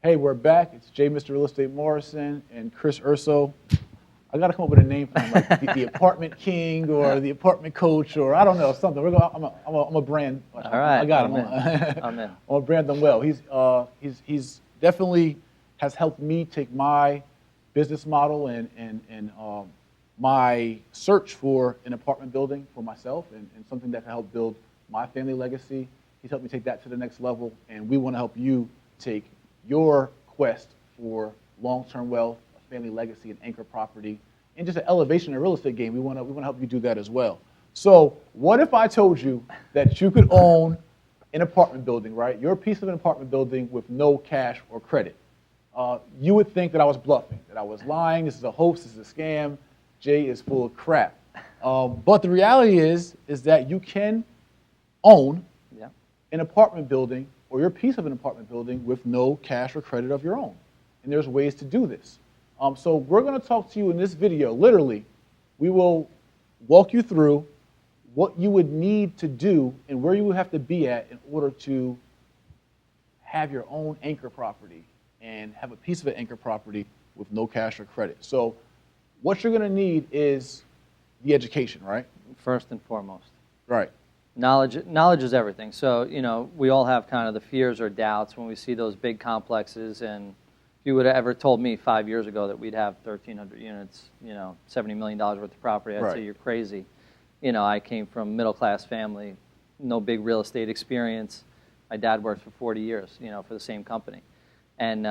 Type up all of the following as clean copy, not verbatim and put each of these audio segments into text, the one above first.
Hey, we're back. It's Jay, Mr. Real Estate Morrison, and Chris Urso. I got to come up with a name for him, like the Apartment King or the Apartment Coach, or I don't know, something. I'm a brand. All right, I got him. I'm in. I'm gonna brand them well. He's definitely has helped me take my business model and my search for an apartment building for myself and something that can help build my family legacy. He's helped me take that to the next level, and we want to help you take your quest for long-term wealth, a family legacy, an anchor property, and just an elevation in the real estate game. We want to help you do that as well. So what if I told you that you could own an apartment building, right? Your piece of an apartment building with no cash or credit. You would think that I was bluffing, that I was lying, this is a hoax, this is a scam, Jay is full of crap. But the reality is that you can own an apartment building or your piece of an apartment building with no cash or credit of your own. And there's ways to do this. So we're going to talk to you in this video. Literally, we will walk you through what you would need to do and where you would have to be at in order to have your own anchor property and have a piece of an anchor property with no cash or credit. So what you're going to need is the education, right? First and foremost. Right. Knowledge is everything. So, we all have kind of the fears or doubts when we see those big complexes. And if you would have ever told me 5 years ago that we'd have 1,300 units, $70 million worth of property, I'd say you're crazy. I came from a middle-class family, no big real estate experience. My dad worked for 40 years, for the same company. And,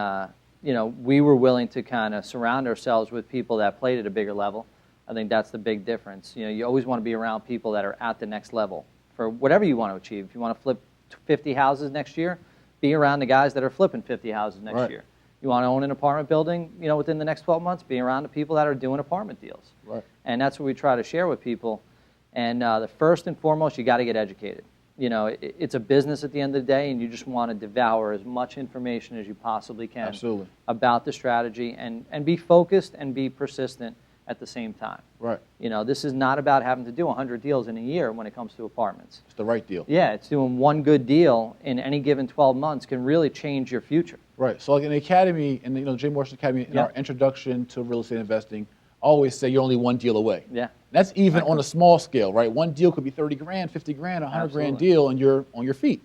we were willing to kind of surround ourselves with people that played at a bigger level. I think that's the big difference. You always want to be around people that are at the next level for whatever you want to achieve. If you want to flip 50 houses next year, be around the guys that are flipping 50 houses next year. You want to own an apartment building, within the next 12 months, be around the people that are doing apartment deals. Right. And that's what we try to share with people. And the first and foremost, you got to get educated. It's a business at the end of the day, and you just want to devour as much information as you possibly can about the strategy and be focused and be persistent at the same time. Right. This is not about having to do 100 deals in a year when it comes to apartments. It's the right deal. Yeah, it's doing one good deal in any given 12 months can really change your future. Right. So like in the academy, in the Jay Morrison Academy, in our introduction to real estate investing, I always say you're only one deal away. Yeah. That's even on a small scale, right? One deal could be 30 grand, 50 grand, 100 grand deal, and you're on your feet.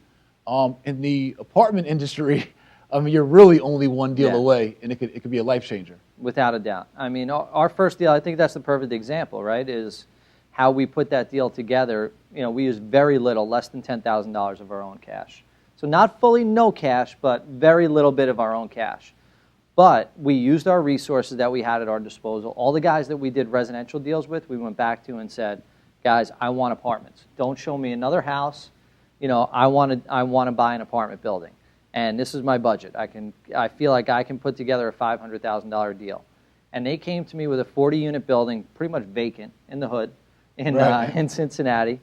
In the apartment industry, you're really only one deal away, and it could be a life changer. Without a doubt. Our first deal, I think that's the perfect example, right, is how we put that deal together. We use very little, less than $10,000 of our own cash. So not fully no cash, but very little bit of our own cash. But we used our resources that we had at our disposal. All the guys that we did residential deals with, we went back to and said, guys, I want apartments. Don't show me another house. I want to buy an apartment building. And this is my budget. I feel like I can put together a $500,000 deal. And they came to me with a 40-unit building, pretty much vacant in the hood in Cincinnati,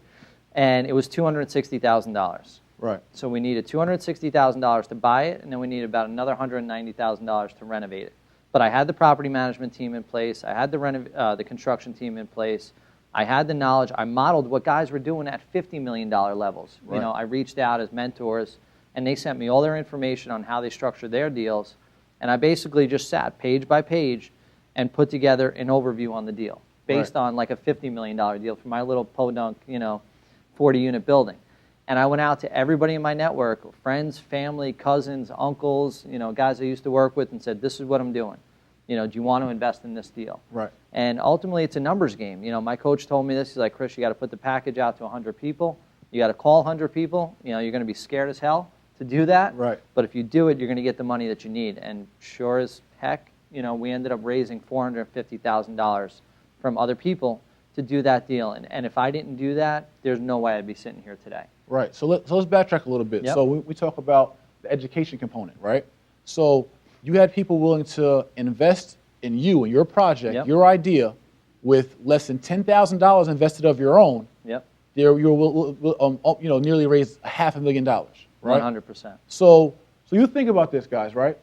and it was $260,000. Right. So we needed $260,000 to buy it, and then we needed about another $190,000 to renovate it. But I had the property management team in place. I had the construction team in place. I had the knowledge. I modeled what guys were doing at $50 million levels. Right. I reached out as mentors, and they sent me all their information on how they structured their deals. And I basically just sat page by page and put together an overview on the deal based on like a $50 million deal for my little podunk, 40-unit building. And I went out to everybody in my network, friends, family, cousins, uncles, guys I used to work with, and said, this is what I'm doing. Do you want to invest in this deal? Right. And ultimately, it's a numbers game. My coach told me this. He's like, Chris, you got to put the package out to 100 people. You got to call 100 people. You're going to be scared as hell to do that. Right. But if you do it, you're going to get the money that you need. And sure as heck, we ended up raising $450,000 from other people to do that deal. And if I didn't do that, there's no way I'd be sitting here today. Right. So let's backtrack a little bit. Yep. So we talk about the education component, right? So you had people willing to invest in you and your project, your idea, with less than $10,000 invested of your own. Yep. You nearly raised $500,000, right? 100%. So you think about this, guys, right?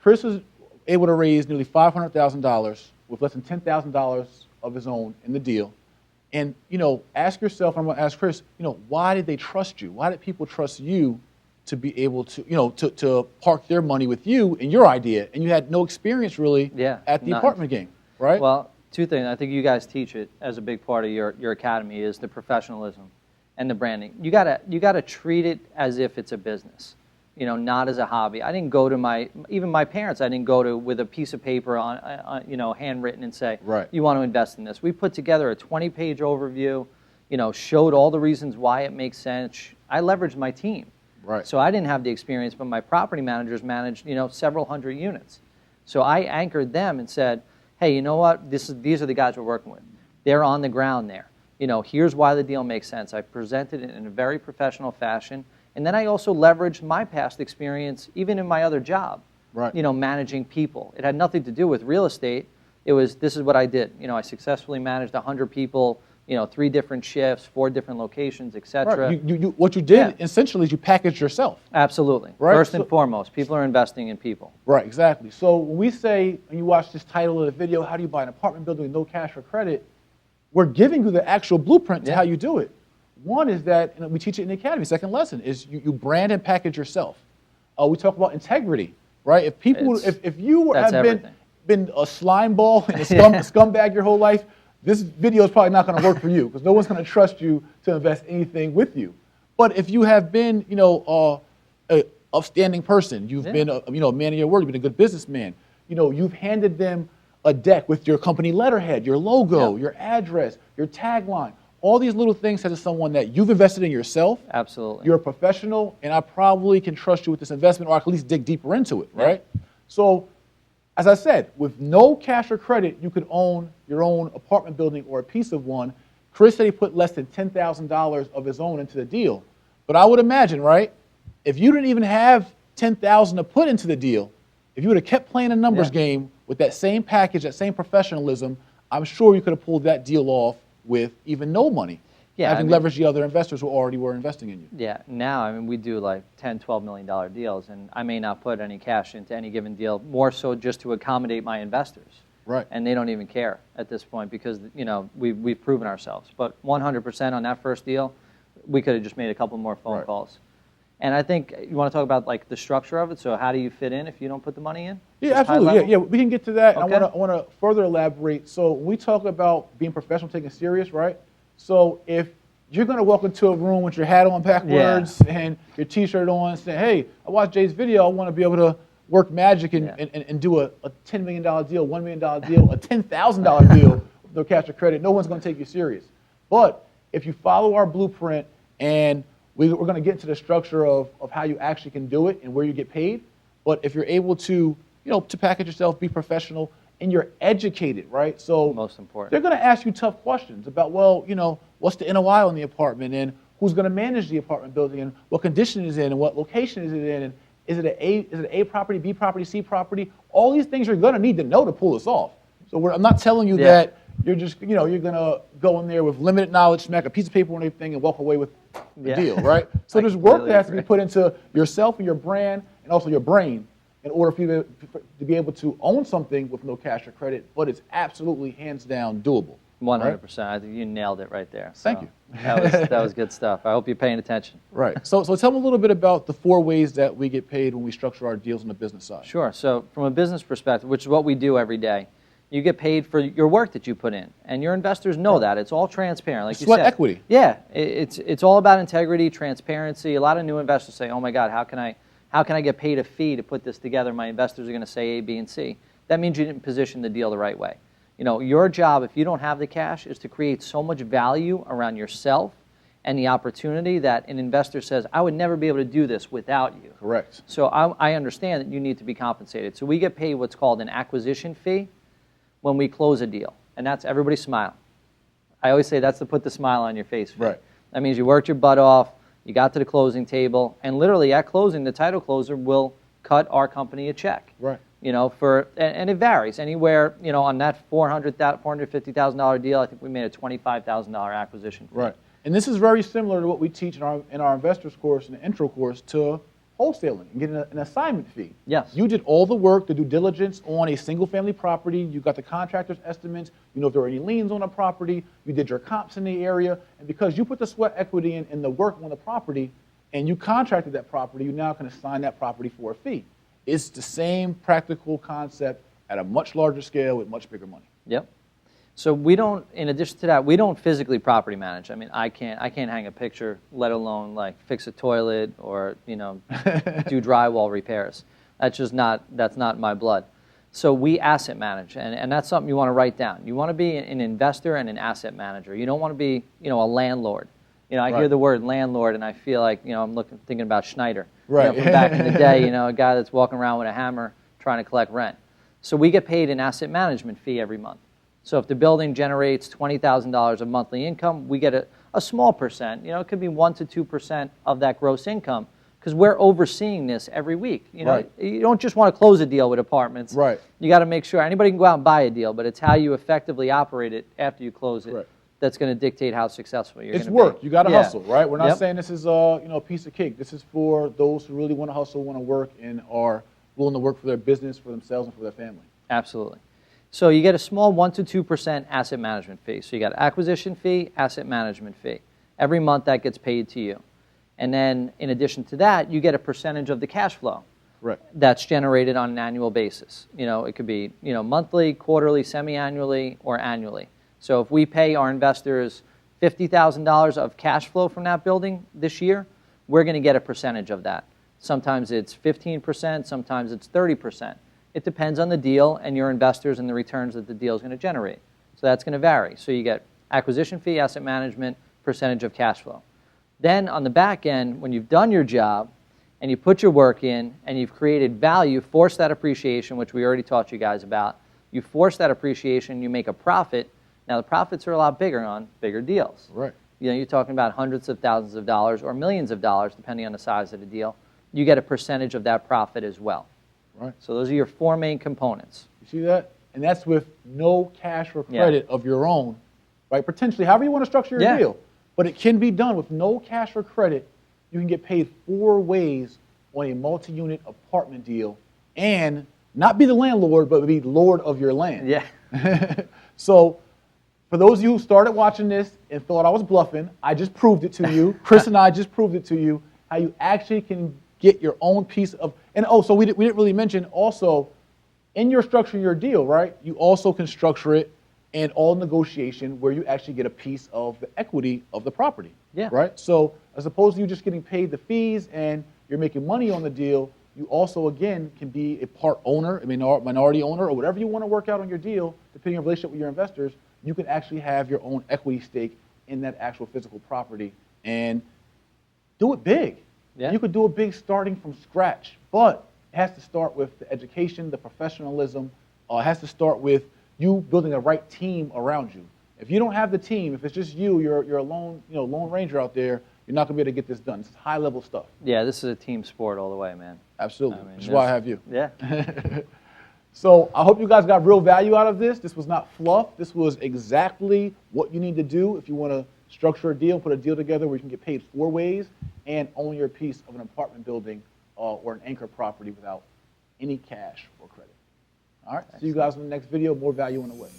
Chris was able to raise nearly $500,000 with less than $10,000 of his own in the deal. And, ask yourself, I'm going to ask Chris, why did they trust you? Why did people trust you to be able to, to park their money with you and your idea, and you had no experience really at the apartment game, right? Well, two things. I think you guys teach it as a big part of your academy is the professionalism and the branding. You gotta treat it as if it's a business, not as a hobby. I didn't go to even my parents. I didn't go to with a piece of paper on handwritten and say, you want to invest in this. We put together a 20-page overview, showed all the reasons why it makes sense. I leveraged my team. Right. So I didn't have the experience, but my property managers managed, several hundred units. So I anchored them and said, hey, you know what? These are the guys we're working with. They're on the ground there. Here's why the deal makes sense. I presented it in a very professional fashion. And then I also leveraged my past experience, even in my other job, managing people. It had nothing to do with real estate. This is what I did. I successfully managed 100 people, 3 different shifts, 4 different locations, etc. Right. What you did essentially is you packaged yourself. Absolutely. Right? First and foremost, people are investing in people. Right, exactly. So when we say, when you watch this title of the video, how do you buy an apartment building with no cash or credit, we're giving you the actual blueprint to how you do it. One is that, and we teach it in the academy, second lesson, is you brand and package yourself. We talk about integrity, right? If people, if you have been a slime ball and a scumbag your whole life, this video is probably not going to work for you because no one's going to trust you to invest anything with you. But if you have been, an upstanding person, you've been, a man of your word, you've been a good businessman, you've handed them a deck with your company letterhead, your logo, your address, your tagline, all these little things says to someone that you've invested in yourself. Absolutely. You're a professional, and I probably can trust you with this investment, or I can at least dig deeper into it, right? So, as I said, with no cash or credit, you could own your own apartment building or a piece of one. Chris said he put less than $10,000 of his own into the deal. But I would imagine, right, if you didn't even have $10,000 to put into the deal, if you would have kept playing a numbers game with that same package, that same professionalism, I'm sure you could have pulled that deal off with even no money, having leveraged the other investors who already were investing in you. Yeah, now, we do like $10, $12 million deals, and I may not put any cash into any given deal, more so just to accommodate my investors. Right. And they don't even care at this point because, we've proven ourselves. But 100% on that first deal, we could have just made a couple more phone calls. And I think you want to talk about like the structure of it. So how do you fit in if you don't put the money in? Yeah, absolutely. Yeah, we can get to that. Okay. I want to further elaborate. So when we talk about being professional, taking it serious, right? So if you're going to walk into a room with your hat on backwards and your T-shirt on, saying, "Hey, I watched Jay's video. I want to be able to work magic and do a $10 million deal, $1 million deal, a $10,000 deal with no cash or credit," no one's going to take you serious. But if you follow our blueprint and we're going to get into the structure of how you actually can do it and where you get paid. But if you're able to, to package yourself, be professional, and you're educated, right? So most important. They're going to ask you tough questions about, what's the NOI on the apartment, and who's going to manage the apartment building, and what condition is it in, and what location is it in, and is it an A property, B property, C property? All these things you're going to need to know to pull this off. So I'm not telling you that you're just, you're going to go in there with limited knowledge, smack a piece of paper on everything, and walk away with the deal, right? So there's work that has to be put into yourself and your brand and also your brain in order for you to be able to own something with no cash or credit, but it's absolutely hands down doable. 100%. I think you nailed it right there. Thank you. That was good stuff. I hope you're paying attention. Right. So tell me a little bit about the 4 ways that we get paid when we structure our deals on the business side. Sure. So from a business perspective, which is what we do every day, you get paid for your work that you put in, and your investors know that. It's all transparent, like you said. Sweat equity. Yeah, it's all about integrity, transparency. A lot of new investors say, "Oh my God, how can I get paid a fee to put this together? My investors are going to say A, B, and C." That means you didn't position the deal the right way. Your job, if you don't have the cash, is to create so much value around yourself and the opportunity that an investor says, "I would never be able to do this without you." Correct. So I understand that you need to be compensated. So we get paid what's called an acquisition fee when we close a deal, and that's everybody smile. I always say that's to put the smile on your face. Right. That means you worked your butt off, you got to the closing table, and literally at closing, the title closer will cut our company a check. Right. And it varies anywhere. On that $450,000 deal, I think we made a $25,000 acquisition fee. Right. And this is very similar to what we teach in our investors course and the intro course to wholesaling and getting an assignment fee. Yes. You did all the work, the due diligence on a single family property. You got the contractor's estimates. You know if there are any liens on the property. You did your comps in the area. And because you put the sweat equity in the work on the property, and you contracted that property, you now can assign that property for a fee. It's the same practical concept at a much larger scale with much bigger money. Yep. So we don't, in addition to that, we don't physically property manage. I mean, I can't hang a picture, let alone like fix a toilet or, do drywall repairs. That's not my blood. So we asset manage, and that's something you want to write down. You want to be an investor and an asset manager. You don't want to be, a landlord. I hear the word landlord, and I feel like, I'm thinking about Schneider. Right. From back in the day, a guy that's walking around with a hammer trying to collect rent. So we get paid an asset management fee every month. So if the building generates $20,000 of monthly income, we get a small percent. It could be 1 to 2% of that gross income, because we're overseeing this every week. Right. You don't just want to close a deal with apartments. Right. You got to make sure anybody can go out and buy a deal, but it's how you effectively operate it after you close it. Right. That's going to dictate how successful you're going to be. It's work. You got to hustle, right? We're not Yep. saying this is a piece of cake. This is for those who really want to hustle, want to work, and are willing to work for their business, for themselves, and for their family. Absolutely. So you get a small 1 to 2% asset management fee. So you got acquisition fee, asset management fee. Every month that gets paid to you. And then in addition to that, you get a percentage of the cash flow. Right. That's generated on an annual basis. It could be, monthly, quarterly, semi-annually, or annually. So if we pay our investors $50,000 of cash flow from that building this year, we're going to get a percentage of that. Sometimes it's 15%, sometimes it's 30%. It depends on the deal and your investors and the returns that the deal is going to generate. So that's going to vary. So you get acquisition fee, asset management, percentage of cash flow. Then on the back end, when you've done your job and you put your work in and you've created value, force that appreciation, which we already taught you guys about. You force that appreciation, you make a profit. Now the profits are a lot bigger on bigger deals. Right. You're talking about hundreds of thousands of dollars or millions of dollars, depending on the size of the deal. You get a percentage of that profit as well. Right. So those are your 4 main components. You see that? And that's with no cash or credit of your own, right? Potentially, however you want to structure your deal. But it can be done with no cash or credit. You can get paid 4 ways on a multi-unit apartment deal and not be the landlord, but be lord of your land. Yeah. So for those of you who started watching this and thought I was bluffing, I just proved it to you. Chris and I just proved it to you, how you actually can get your own piece of, and so we didn't really mention also, in your structuring your deal, right, you also can structure it in all negotiation where you actually get a piece of the equity of the property. Yeah. Right? So as opposed to you just getting paid the fees and you're making money on the deal, you also, again, can be a part owner, a minority owner, or whatever you want to work out on your deal, depending on your relationship with your investors. You can actually have your own equity stake in that actual physical property and do it big. Yeah. You could do it big starting from scratch, but it has to start with the education, the professionalism. It has to start with you building the right team around you. If you don't have the team, if it's just you're a lone ranger out there, you're not going to be able to get this done. This is high-level stuff. Yeah, this is a team sport all the way, man. Absolutely, which is why I have you. Yeah. So I hope you guys got real value out of this. This was not fluff. This was exactly what you need to do if you want to structure a deal, put a deal together where you can get paid 4 ways and own your piece of an apartment building or an anchor property without any cash or credit. All right, see you guys in the next video. More value on the way.